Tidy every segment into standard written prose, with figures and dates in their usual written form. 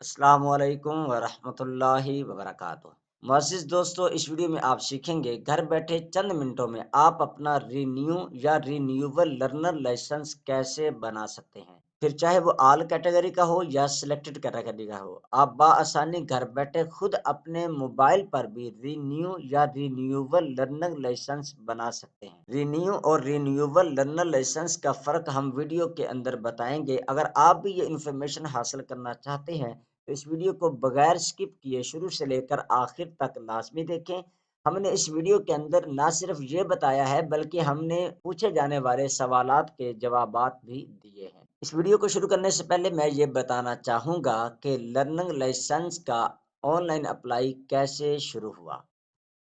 السلام علیکم ورحمۃ اللہ وبرکاتہ۔ معزز دوستو، اس ویڈیو میں آپ سیکھیں گے گھر بیٹھے چند منٹوں میں آپ اپنا رینیو یا رینیوبل لرنر لائسنس کیسے بنا سکتے ہیں، پھر چاہے وہ آل کیٹیگری کا ہو یا سلیکٹڈ کیٹیگری کا ہو۔ آپ بآسانی گھر بیٹھے خود اپنے موبائل پر بھی رینیو یا رینیوبل لرنر لائسنس بنا سکتے ہیں۔ رینیو اور رینیوبل لرنر لائسنس کا فرق ہم ویڈیو کے اندر بتائیں گے۔ اگر آپ بھی یہ انفارمیشن حاصل کرنا چاہتے ہیں تو اس ویڈیو کو بغیر سکپ کیے شروع سے لے کر آخر تک لازمی دیکھیں۔ ہم نے اس ویڈیو کے اندر نہ صرف یہ بتایا ہے بلکہ ہم نے پوچھے جانے والے سوالات کے جوابات بھی دیے ہیں۔ اس ویڈیو کو شروع کرنے سے پہلے میں یہ بتانا چاہوں گا کہ لرننگ لائسنس کا آن لائن اپلائی کیسے شروع ہوا۔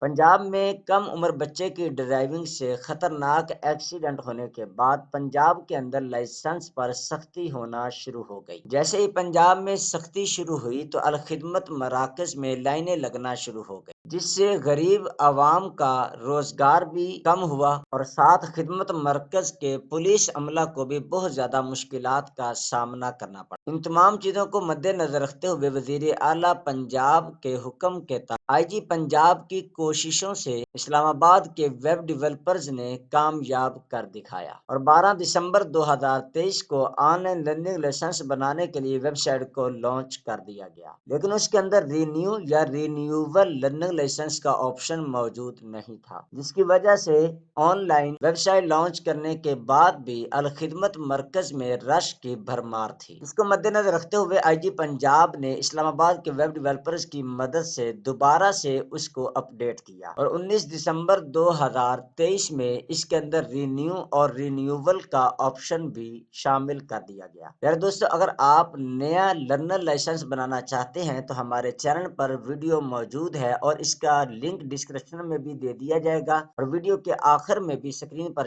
پنجاب میں کم عمر بچے کی ڈرائیونگ سے خطرناک ایکسیڈنٹ ہونے کے بعد پنجاب کے اندر لائسنس پر سختی ہونا شروع ہو گئی۔ جیسے ہی پنجاب میں سختی شروع ہوئی تو الخدمت مراکز میں لائنیں لگنا شروع ہو گئی، جس سے غریب عوام کا روزگار بھی کم ہوا اور ساتھ خدمت مرکز کے پولیس عملہ کو بھی بہت زیادہ مشکلات کا سامنا کرنا پڑا۔ ان تمام چیزوں کو مد نظر رکھتے ہوئے وزیر اعلیٰ پنجاب کے حکم کے تحت آئی جی پنجاب کی کوششوں سے اسلام آباد کے ویب ڈیولپرز نے کامیاب کر دکھایا اور 12 دسمبر 2023 کو آن لائن لرننگ لائسنس بنانے کے لیے ویب سائٹ کو لانچ کر دیا گیا، لیکن اس کے اندر رینیو یا رینیوبل لرننگ لائسنس کا آپشن موجود نہیں تھا، جس کی وجہ سے online website launch کرنے کے بعد بھی الخدمت مرکز میں رش کی بھرمار تھی۔ اس کو مد نظر رکھتے ہوئے آئی جی پنجاب نے اسلام آباد کے ویب ڈیولپرز کی مدد سے دوبارہ سے اس کو اپ ڈیٹ کیا اور 19 دسمبر 2023 میں اس کے اندر رینیو اور رینیوبل کا آپشن بھی شامل کر دیا گیا۔ یار دوستو، اگر آپ نیا لرنر لائسنس بنانا چاہتے ہیں تو ہمارے چینل پر ویڈیو موجود ہے اور اس کا لنک ڈسکرپشن میں بھی دے دیا جائے گا اور ویڈیو کے آخر میں بھی اسکرین پر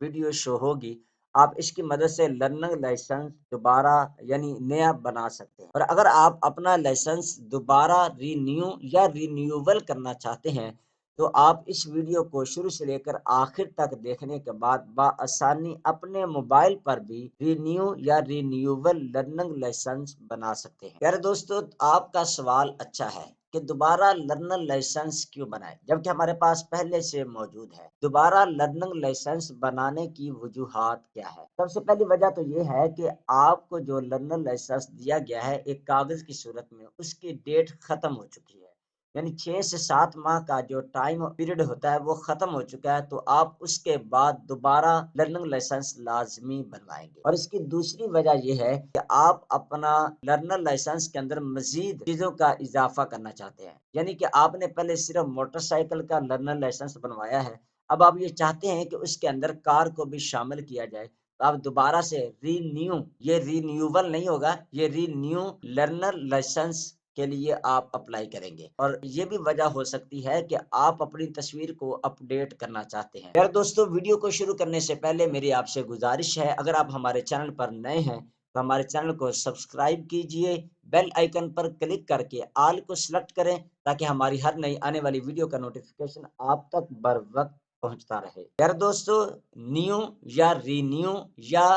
ویڈیو شو ہوگی۔ آپ اس کی مدد سے لرننگ لائسنس دوبارہ یعنی نیا بنا سکتے ہیں، اور اگر آپ اپنا لائسنس دوبارہ رینیو یا رینیوبل کرنا چاہتے ہیں تو آپ اس ویڈیو کو شروع سے لے کر آخر تک دیکھنے کے بعد بآسانی اپنے موبائل پر بھی رینیو یا رینیوبل لرننگ لائسنس بنا سکتے ہیں۔ یار دوستو، آپ کا سوال اچھا ہے کہ دوبارہ لرننگ لائسنس کیوں بنائے جبکہ ہمارے پاس پہلے سے موجود ہے۔ دوبارہ لرننگ لائسنس بنانے کی وجوہات کیا ہے؟ سب سے پہلی وجہ تو یہ ہے کہ آپ کو جو لرننگ لائسنس دیا گیا ہے ایک کاغذ کی صورت میں، اس کی ڈیٹ ختم ہو چکی ہے، یعنی 6 سے 7 ماہ کا جو ٹائم پیریڈ ہوتا ہے وہ ختم ہو چکا ہے، تو آپ اس کے بعد دوبارہ لرننگ لائسنس لازمی بنوائیں گے۔ اور اس کی دوسری وجہ یہ ہے کہ آپ اپنا لرنر لائسنس کے اندر مزید چیزوں کا اضافہ کرنا چاہتے ہیں، یعنی کہ آپ نے پہلے صرف موٹر سائیکل کا لرنر لائسنس بنوایا ہے، اب آپ یہ چاہتے ہیں کہ اس کے اندر کار کو بھی شامل کیا جائے، تو آپ دوبارہ سے یہ رینیوبل نہیں ہوگا، یہ رینیو لرنر لائسنس کے لیے آپ اپلائی کریں گے۔ اور یہ بھی وجہ ہو سکتی ہے کہ آپ اپنی تصویر کو اپ ڈیٹ کرنا چاہتے ہیں۔ دوستو، ویڈیو کو شروع کرنے سے پہلے میری آپ سے گزارش ہے، اگر آپ ہمارے چینل پر نئے ہیں تو ہمارے چینل کو سبسکرائب کیجئے، بیل آئیکن پر کلک کر کے آل کو سلیکٹ کریں تاکہ ہماری ہر نئی آنے والی ویڈیو کا نوٹیفیکیشن آپ تک بر وقت پہنچتا رہے۔ دوستو، نیو یا رینیو یا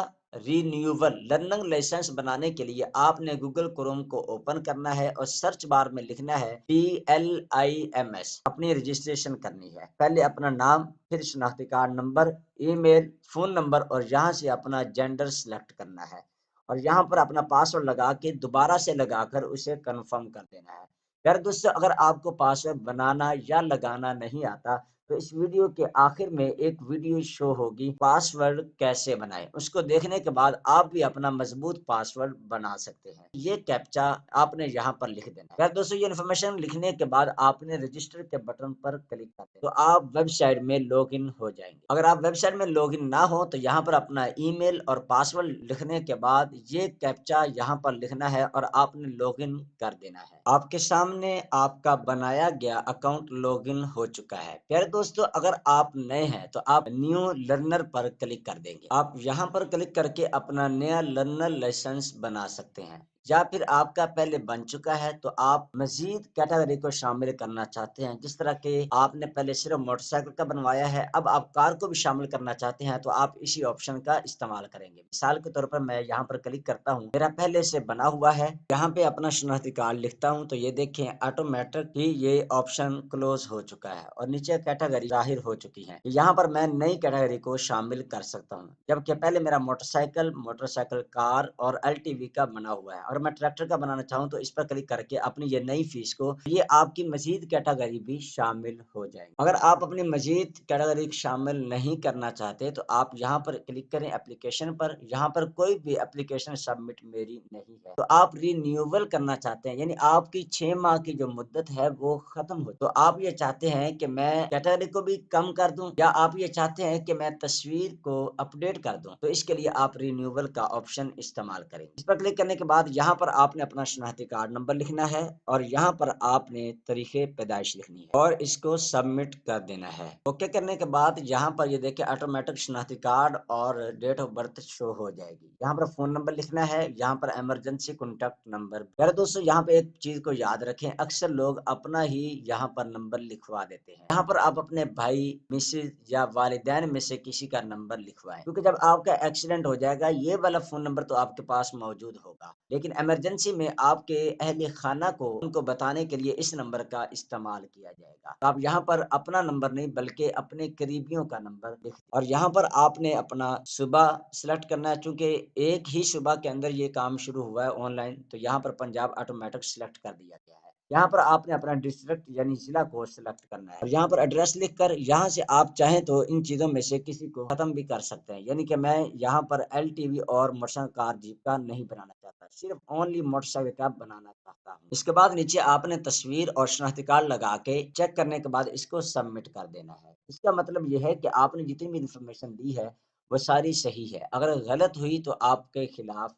رینیوبل لرننگ لائسنس بنانے کے لیے آپ نے گوگل کروم کو اوپن کرنا ہے اور سرچ بار میں لکھنا ہے PLIMS، اپنی رجسٹریشن کرنی ہے۔ پہلے اپنا نام، پھر شناختی کارڈ نمبر، ای میل، فون نمبر اور یہاں سے اپنا جینڈر سلیکٹ کرنا ہے اور یہاں پر اپنا پاسورڈ لگا کے دوبارہ سے لگا کر اسے کنفرم کر دینا ہے۔ دوستو، اگر آپ کو پاسورڈ بنانا یا لگانا نہیں آتا تو اس ویڈیو کے آخر میں ایک ویڈیو شو ہوگی پاسورڈ کیسے بنائیں، اس کو دیکھنے کے بعد آپ بھی اپنا مضبوط پاسورڈ بنا سکتے ہیں۔ یہ کیپچا آپ نے یہاں پر لکھ دینا ہے۔ دوستو، یہ انفارمیشن لکھنے کے بعد آپ نے رجسٹر کے بٹن پر کلک کر دیں تو آپ ویب سائٹ میں لاگ ان ہو جائیں گے۔ اگر آپ ویب سائٹ میں لاگ ان نہ ہو تو یہاں پر اپنا ای میل اور پاسورڈ لکھنے کے بعد یہ کیپچا یہاں پر لکھنا ہے اور آپ نے لاگ ان کر دینا ہے۔ آپ کے سامنے آپ کا بنایا گیا اکاؤنٹ لاگ ان ہو چکا ہے۔ پیارے دوستو، اگر آپ نئے ہیں تو آپ نیو لرنر پر کلک کر دیں گے۔ آپ یہاں پر کلک کر کے اپنا نیا لرنر لائسنس بنا سکتے ہیں۔ یا پھر آپ کا پہلے بن چکا ہے تو آپ مزید کیٹیگری کو شامل کرنا چاہتے ہیں، جس طرح کہ آپ نے پہلے صرف موٹر سائیکل کا بنوایا ہے، اب آپ کار کو بھی شامل کرنا چاہتے ہیں تو آپ اسی آپشن کا استعمال کریں گے۔ مثال کے طور پر میں یہاں پر کلک کرتا ہوں، میرا پہلے سے بنا ہوا ہے، یہاں پہ اپنا شناختی کارڈ لکھتا ہوں تو یہ دیکھیں آٹومیٹک ہی یہ آپشن کلوز ہو چکا ہے اور نیچے کیٹیگری ظاہر ہو چکی ہے۔ یہاں پر میں نئی کیٹیگری کو شامل کر سکتا ہوں، جبکہ پہلے میرا موٹر سائیکل کار اور LTV کا بنا ہوا ہے اور میں ٹریکٹر کا بنانا چاہوں تو اس پر کلک کر کے اپنی یہ نئی فیس کو یہ آپ کی مزید کیٹیگری بھی شامل ہو جائے گی۔ اگر آپ اپنی مزید کیٹیگری شامل نہیں کرنا چاہتے تو آپ یہاں پر کلک کریں اپلیکیشن پر، یہاں پر کوئی بھی اپلیکیشن سبمٹ میری نہیں ہے تو آپ رینیوول کرنا چاہتے ہیں، یعنی آپ کی 6 ماہ کی جو مدت ہے وہ ختم ہو، تو آپ یہ چاہتے ہیں کہ میں کیٹیگری کو بھی کم کر دوں یا آپ یہ چاہتے ہیں کہ میں تصویر کو اپڈیٹ کر دوں، تو اس کے لیے آپ رینیوول کا آپشن استعمال کریں۔ اس پر کلک کرنے کے بعد یہاں پر آپ نے اپنا شناختی کارڈ نمبر لکھنا ہے اور یہاں پر آپ نے تاریخ پیدائش لکھنی ہے اور اس کو سبمٹ کر دینا ہے۔ اوکے کرنے کے بعد یہاں پر یہ دیکھیں آٹومیٹک شناختی کارڈ اور ڈیٹ آف برتھ شو ہو جائے گی۔ یہاں پر فون نمبر لکھنا ہے، یہاں پر ایمرجنسی کانٹیکٹ نمبر۔ میرے دوستو یہاں پہ ایک چیز کو یاد رکھیں، اکثر لوگ اپنا ہی یہاں پر نمبر لکھوا دیتے ہیں، یہاں پر آپ اپنے بھائی، مسز یا والدین میں سے کسی کا نمبر لکھوائیں، کیونکہ جب آپ کا ایکسیڈنٹ ہو جائے گا یہ والا فون نمبر تو آپ کے پاس موجود ہوگا، لیکن ایمرجنسی میں آپ کے اہل خانہ کو ان کو بتانے کے لیے اس نمبر کا استعمال کیا جائے گا۔ تو آپ یہاں پر اپنا نمبر نہیں بلکہ اپنے قریبیوں کا نمبر لکھ دیں اور یہاں پر آپ نے اپنا صوبہ سلیکٹ کرنا ہے، چونکہ ایک ہی صوبہ کے اندر یہ کام شروع ہوا ہے آن لائن، تو یہاں پر پنجاب آٹومیٹک سلیکٹ کر دیا گیا ہے۔ یہاں پر آپ نے اپنا ڈسٹرکٹ یعنی ضلع کو سلیکٹ کرنا ہے اور یہاں پر ایڈریس لکھ کر یہاں سے آپ چاہیں تو ان چیزوں میں سے کسی کو ختم بھی کر سکتے ہیں، یعنی کہ میں یہاں پر LTV اور موٹر سائیکل کار جیپ کا نہیں بنانا چاہتا، صرف اونلی موٹر سائیکل کا بنانا چاہتا ہوں۔ اس کے بعد نیچے آپ نے تصویر اور شناختی کارڈ لگا کے چیک کرنے کے بعد اس کو سبمٹ کر دینا ہے۔ اس کا مطلب یہ ہے کہ آپ نے جتنی بھی انفارمیشن دی ہے وہ ساری صحیح ہے، اگر غلط ہوئی تو آپ کے خلاف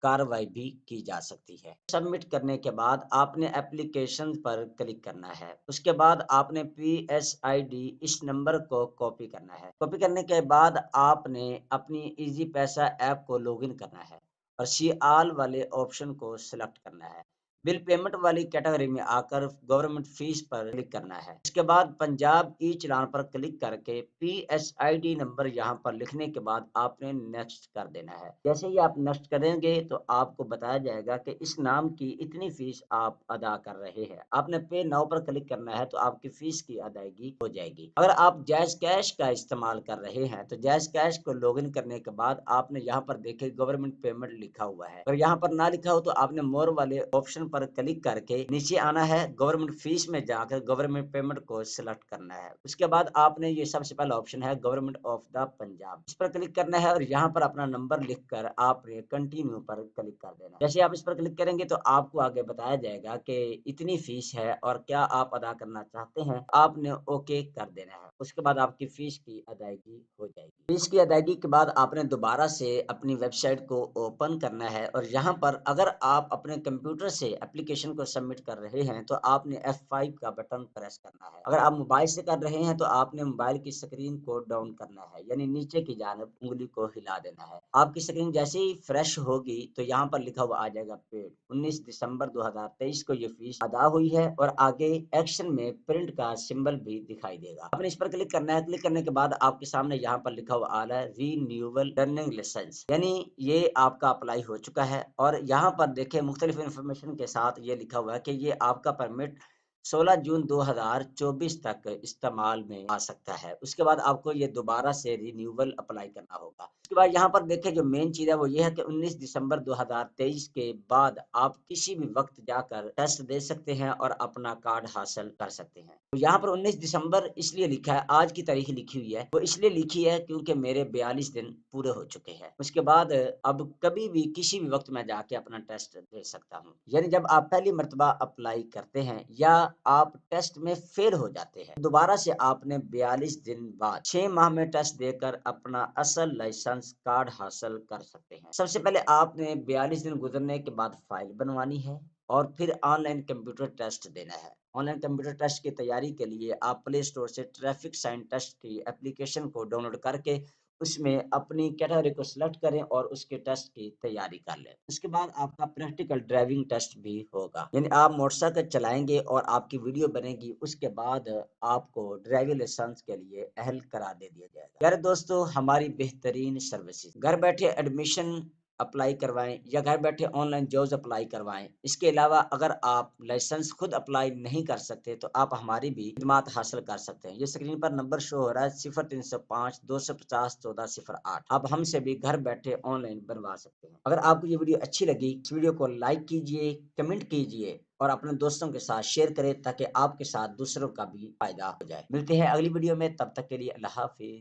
کارروائی بھی کی جا سکتی ہے۔ سبمٹ کرنے کے بعد آپ نے اپلیکیشن پر کلک کرنا ہے، اس کے بعد آپ نے PSID اس نمبر کو کاپی کرنا ہے۔ کاپی کرنے کے بعد آپ نے اپنی ایزی پیسہ ایپ کو لاگ ان کرنا ہے اور سی آل والے آپشن کو سلیکٹ کرنا ہے۔ بل پیمنٹ والی کیٹیگری میں آ کر گورنمنٹ فیس پر کلک کرنا ہے۔ اس کے بعد پنجاب ای چلان پر کلک کر کے PSID نمبر یہاں پر لکھنے کے بعد آپ نے نیکسٹ کر دینا ہے۔ جیسے ہی آپ نیکسٹ کریں گے تو آپ کو بتایا جائے گا کہ اس نام کی اتنی فیس آپ ادا کر رہے ہیں، آپ نے پے ناؤ پر کلک کرنا ہے تو آپ کی فیس کی ادائیگی ہو جائے گی۔ اگر آپ جائز کیش کا استعمال کر رہے ہیں تو جائز کیش کو لاگ ان کرنے کے بعد آپ نے یہاں پر دیکھے گورنمنٹ پیمنٹ لکھا ہوا ہے، اگر یہاں پر نہ لکھا ہو تو آپ نے مور والے آپشن پر کلک کر کے نیچے آنا ہے، گورنمنٹ فیس میں جا کر گورنمنٹ پیمنٹ کو سلیکٹ کرنا ہے۔ اس کے بعد آپ نے یہ سب سے پہلا آپشن ہے گورنمنٹ آف دا پنجاب، اس پر کلک کرنا ہے اور یہاں پر اپنا نمبر لکھ کر آپ نے کنٹینیو پر کلک کر دینا ہے۔ جیسے آپ اس پر کلک کریں گے تو آپ کو آگے بتایا جائے گا کہ اتنی فیس ہے اور کیا آپ ادا کرنا چاہتے ہیں، آپ نے اوکے کر دینا ہے۔ اس کے بعد آپ کی فیس کی ادائیگی ہو جائے گی۔ فیس کی ادائیگی کے بعد آپ نے دوبارہ سے اپنی ویب سائٹ کو اوپن کرنا ہے اور یہاں پر اگر آپ اپنے کمپیوٹر سے اپلیکیشن کو سبمٹ کر رہے ہیں تو آپ نے F5 کا بٹن پریس کرنا ہے، اگر آپ موبائل سے کر رہے ہیں تو آپ نے موبائل کی اسکرین کو ڈاؤن کرنا ہے، یعنی نیچے کی جانب انگلی کو ہلا دینا ہے۔ آپ کی اسکرین جیسے ہی فریش ہوگی تو یہاں پر لکھا ہوا آ جائے گا پیڈ، 19 دسمبر 2023 کو یہ فیس ادا ہوئی ہے اور آگے ایکشن میں پرنٹ کا سمبل بھی دکھائی دے گا۔ آپ نے اس پر کلک کرنا ہے، کلک کرنے کے بعد آپ کے سامنے یہاں پر لکھا ہوا آ رہا ہے رینیوول لرننگ لائسنس، یعنی یہ آپ کا اپلائی ہو چکا ہے اور یہاں پر دیکھیں مختلف انفارمیشن کے ساتھ یہ لکھا ہوا ہے کہ یہ آپ کا پرمٹ 16 جون 2024 تک استعمال میں آ سکتا ہے۔ اس کے بعد آپ کو یہ دوبارہ سے رینیوول اپلائی کرنا ہوگا۔ اس کے بعد یہاں پر دیکھیں جو مین چیز ہے وہ یہ ہے کہ 19 دسمبر 2023 کے بعد آپ کسی بھی وقت جا کر ٹیسٹ دے سکتے ہیں اور اپنا کارڈ حاصل کر سکتے ہیں۔ تو یہاں پر 19 دسمبر اس لیے لکھا ہے، آج کی تاریخ لکھی ہوئی ہے، وہ اس لیے لکھی ہے کیونکہ میرے 42 دن پورے ہو چکے ہیں۔ اس کے بعد اب کبھی بھی کسی بھی وقت میں جا کے اپنا ٹیسٹ دے سکتا ہوں، یعنی جب آپ پہلی مرتبہ اپلائی کرتے ہیں یا آپ ٹیسٹ میں فیل ہو جاتے ہیں دوبارہ سے آپ نے 42 دن بعد 6 ماہ میں ٹیسٹ دے کر اپنا اصل لائسنس کارڈ حاصل کر سکتے ہیں۔ سب سے پہلے آپ نے 42 دن گزرنے کے بعد فائل بنوانی ہے اور پھر آن لائن کمپیوٹر ٹیسٹ دینا ہے۔ آن لائن کمپیوٹر ٹیسٹ کی تیاری کے لیے آپ پلے اسٹور سے ٹریفک سائن ٹیسٹ کی اپلیکیشن کو ڈاؤن لوڈ کر کے اس میں اپنی کیٹیگری کو سلیکٹ کریں اور اس کے ٹیسٹ کی تیاری کر لیں۔ اس کے بعد آپ کا پریکٹیکل ڈرائیونگ ٹیسٹ بھی ہوگا، یعنی آپ موٹر سائیکل چلائیں گے اور آپ کی ویڈیو بنے گی، اس کے بعد آپ کو ڈرائیونگ لائسنس کے لیے اہل قرار دے دیا جائے گا۔ پیارے دوستو، ہماری بہترین سروسز، گھر بیٹھے ایڈمیشن اپلائی کروائیں یا گھر بیٹھے آن لائن جابز اپلائی کروائیں۔ اس کے علاوہ اگر آپ لائسنس خود اپلائی نہیں کر سکتے تو آپ ہماری بھی خدمات حاصل کر سکتے ہیں۔ یہ اسکرین پر نمبر شو ہو رہا ہے 0305 250 1408۔ آپ ہم سے بھی گھر بیٹھے آن لائن بنوا سکتے ہیں۔ اگر آپ کو یہ ویڈیو اچھی لگی، اس ویڈیو کو لائک کیجئے، کمنٹ کیجئے اور اپنے دوستوں کے ساتھ شیئر کریں تاکہ آپ کے ساتھ دوسروں کا بھی فائدہ ہو جائے۔ ملتے ہیں اگلی ویڈیو میں، تب تک کے لیے اللہ حافظ۔